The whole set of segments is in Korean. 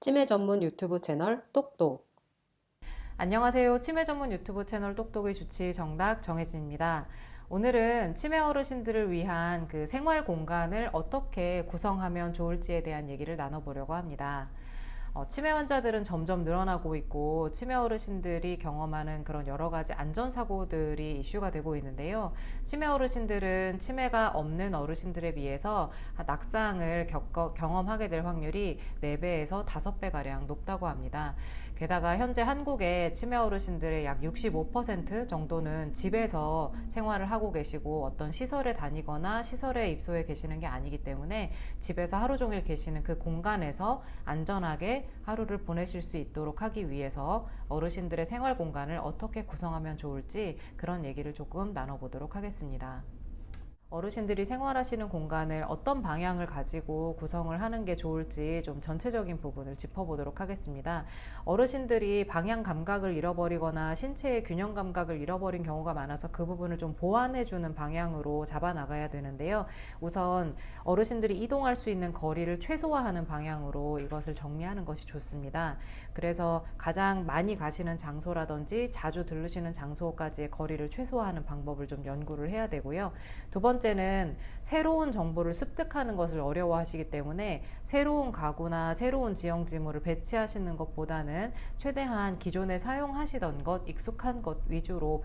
치매 전문 유튜브 채널 똑똑. 안녕하세요. 치매 전문 유튜브 채널 똑똑의 주치 정답 정혜진입니다. 오늘은 치매 어르신들을 위한 그 생활 공간을 어떻게 구성하면 좋을지에 대한 얘기를 나눠보려고 합니다. 치매 환자들은 점점 늘어나고 있고 치매 어르신들이 경험하는 그런 여러 가지 안전사고들이 이슈가 되고 있는데요. 치매 어르신들은 치매가 없는 어르신들에 비해서 낙상을 경험하게 될 확률이 4배에서 5배가량 높다고 합니다. 게다가 현재 한국의 치매 어르신들의 약 65% 정도는 집에서 생활을 하고 계시고 어떤 시설에 다니거나 시설에 입소해 계시는 게 아니기 때문에 집에서 하루 종일 계시는 그 공간에서 안전하게 하루를 보내실 수 있도록 하기 위해서 어르신들의 생활 공간을 어떻게 구성하면 좋을지 그런 얘기를 조금 나눠보도록 하겠습니다. 어르신들이 생활하시는 공간을 어떤 방향을 가지고 구성을 하는 게 좋을지 좀 전체적인 부분을 짚어보도록 하겠습니다. 어르신들이 방향 감각을 잃어버리거나 신체의 균형 감각을 잃어버린 경우가 많아서 그 부분을 좀 보완해주는 방향으로 잡아 나가야 되는데요. 우선 어르신들이 이동할 수 있는 거리를 최소화하는 방향으로 이것을 정리하는 것이 좋습니다. 그래서 가장 많이 가시는 장소라든지 자주 들르시는 장소까지의 거리를 최소화하는 방법을 좀 연구를 해야 되고요. 두 번째는 새로운 정보를 습득하는 것을 어려워하시기 때문에 새로운 가구나 새로운 지형지물을 배치하시는 것보다는 최대한 기존에 사용하시던 것, 익숙한 것 위주로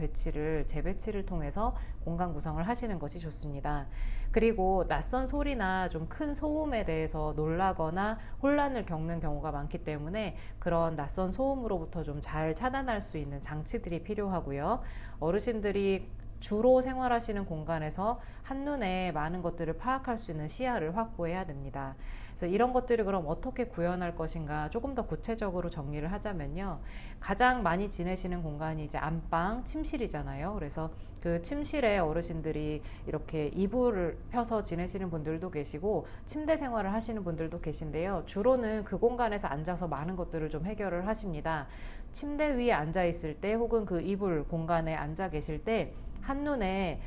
재배치를 통해서 공간 구성을 하시는 것이 좋습니다. 그리고 낯선 소리나 좀 큰 소음에 대해서 놀라거나 혼란을 겪는 경우가 많기 때문에 그런 낯선 소음으로부터 좀 잘 차단할 수 있는 장치들이 필요하고요. 어르신들이 주로 생활하시는 공간에서 한눈에 많은 것들을 파악할 수 있는 시야를 확보해야 됩니다. 그래서 이런 것들을 그럼 어떻게 구현할 것인가 조금 더 구체적으로 정리를 하자면요. 가장 많이 지내시는 공간이 이제 안방, 침실이잖아요. 그래서 그 침실에 어르신들이 이렇게 이불을 펴서 지내시는 분들도 계시고 침대 생활을 하시는 분들도 계신데요. 주로는 그 공간에서 앉아서 많은 것들을 좀 해결을 하십니다. 침대 위에 앉아 있을 때 혹은 그 이불 공간에 앉아 계실 때 한눈에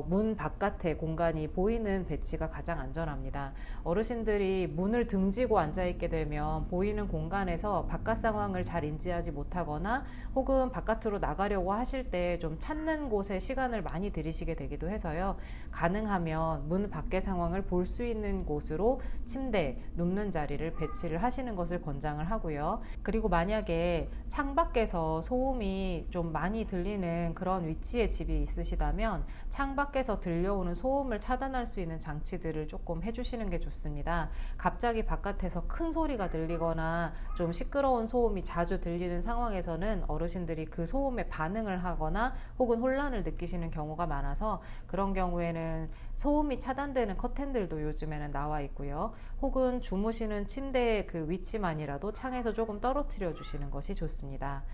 문 바깥의 공간이 보이는 배치가 가장 안전합니다. 어르신들이 문을 등지고 앉아있게 되면 보이는 공간에서 바깥 상황을 잘 인지하지 못하거나 혹은 바깥으로 나가려고 하실 때 좀 찾는 곳에 시간을 많이 들이시게 되기도 해서요. 가능하면 문 밖의 상황을 볼 수 있는 곳으로 침대, 눕는 자리를 배치를 하시는 것을 권장을 하고요. 그리고 만약에 창밖에서 소음이 좀 많이 들리는 그런 위치에 집이 있으시다면 창밖에서 들려오는 소음을 차단할 수 있는 장치들을 조금 해주시는 게 좋습니다. 갑자기 바깥에서 큰 소리가 들리거나 좀 시끄러운 소음이 자주 들리는 상황에서는 어르신들이 그 소음에 반응을 하거나 혹은 혼란을 느끼시는 경우가 많아서 그런 경우에는 소음이 차단되는 커튼들도 요즘에는 나와 있고요. 혹은 주무시는 침대의 그 위치만이라도 창에서 조금 떨어뜨려 주시는 것이 좋습니다.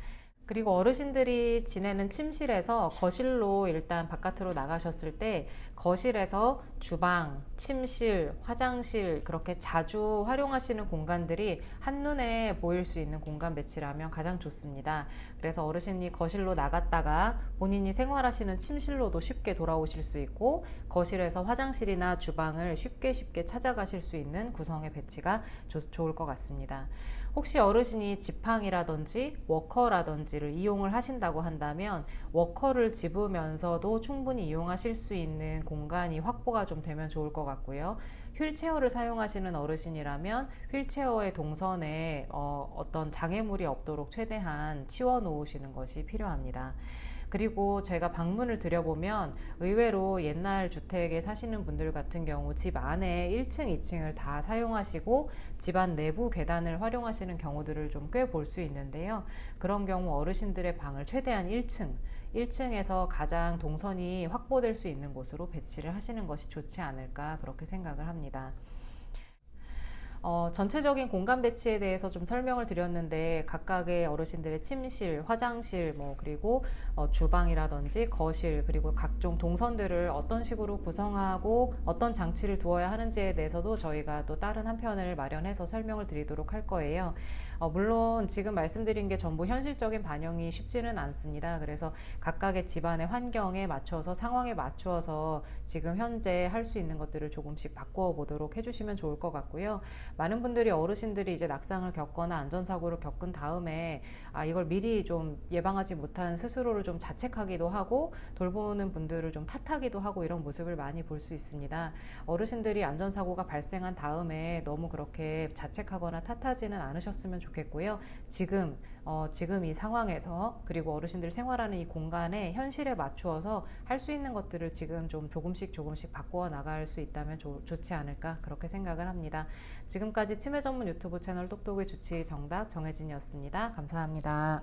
그리고 어르신들이 지내는 침실에서 거실로 일단 바깥으로 나가셨을 때 거실에서 주방, 침실, 화장실 그렇게 자주 활용하시는 공간들이 한눈에 보일 수 있는 공간 배치라면 가장 좋습니다. 그래서 어르신이 거실로 나갔다가 본인이 생활하시는 침실로도 쉽게 돌아오실 수 있고 거실에서 화장실이나 주방을 쉽게 찾아가실 수 있는 구성의 배치가 좋을 것 같습니다. 혹시 어르신이 지팡이라든지 워커라든지를 이용을 하신다고 한다면 워커를 집으면서도 충분히 이용하실 수 있는 공간이 확보가 좀 되면 좋을 것 같고요. 휠체어를 사용하시는 어르신이라면 휠체어의 동선에 어떤 장애물이 없도록 최대한 치워 놓으시는 것이 필요합니다. 그리고 제가 방문을 드려보면 의외로 옛날 주택에 사시는 분들 같은 경우 집 안에 1층, 2층을 다 사용하시고 집안 내부 계단을 활용하시는 경우들을 좀 꽤 볼 수 있는데요. 그런 경우 어르신들의 방을 최대한 1층에서 가장 동선이 확보될 수 있는 곳으로 배치를 하시는 것이 좋지 않을까 그렇게 생각을 합니다. 전체적인 공간 배치에 대해서 좀 설명을 드렸는데 각각의 어르신들의 침실, 화장실, 그리고 주방이라든지 거실, 그리고 각종 동선들을 어떤 식으로 구성하고 어떤 장치를 두어야 하는지에 대해서도 저희가 또 다른 한 편을 마련해서 설명을 드리도록 할 거예요. 물론 지금 말씀드린 게 전부 현실적인 반영이 쉽지는 않습니다. 그래서 각각의 집안의 환경에 맞춰서 상황에 맞추어서 지금 현재 할 수 있는 것들을 조금씩 바꾸어 보도록 해주시면 좋을 것 같고요. 많은 분들이 어르신들이 이제 낙상을 겪거나 안전사고를 겪은 다음에 이걸 미리 좀 예방하지 못한 스스로를 좀 자책하기도 하고 돌보는 분들을 좀 탓하기도 하고 이런 모습을 많이 볼 수 있습니다. 어르신들이 안전사고가 발생한 다음에 너무 그렇게 자책하거나 탓하지는 않으셨으면 좋겠고요. 지금 이 상황에서 그리고 어르신들 생활하는 이 공간에 현실에 맞추어서 할 수 있는 것들을 지금 좀 조금씩 바꾸어 나갈 수 있다면 좋지 않을까 그렇게 생각을 합니다. 지금까지 치매 전문 유튜브 채널 똑똑의 주치 정답 정혜진이었습니다. 감사합니다.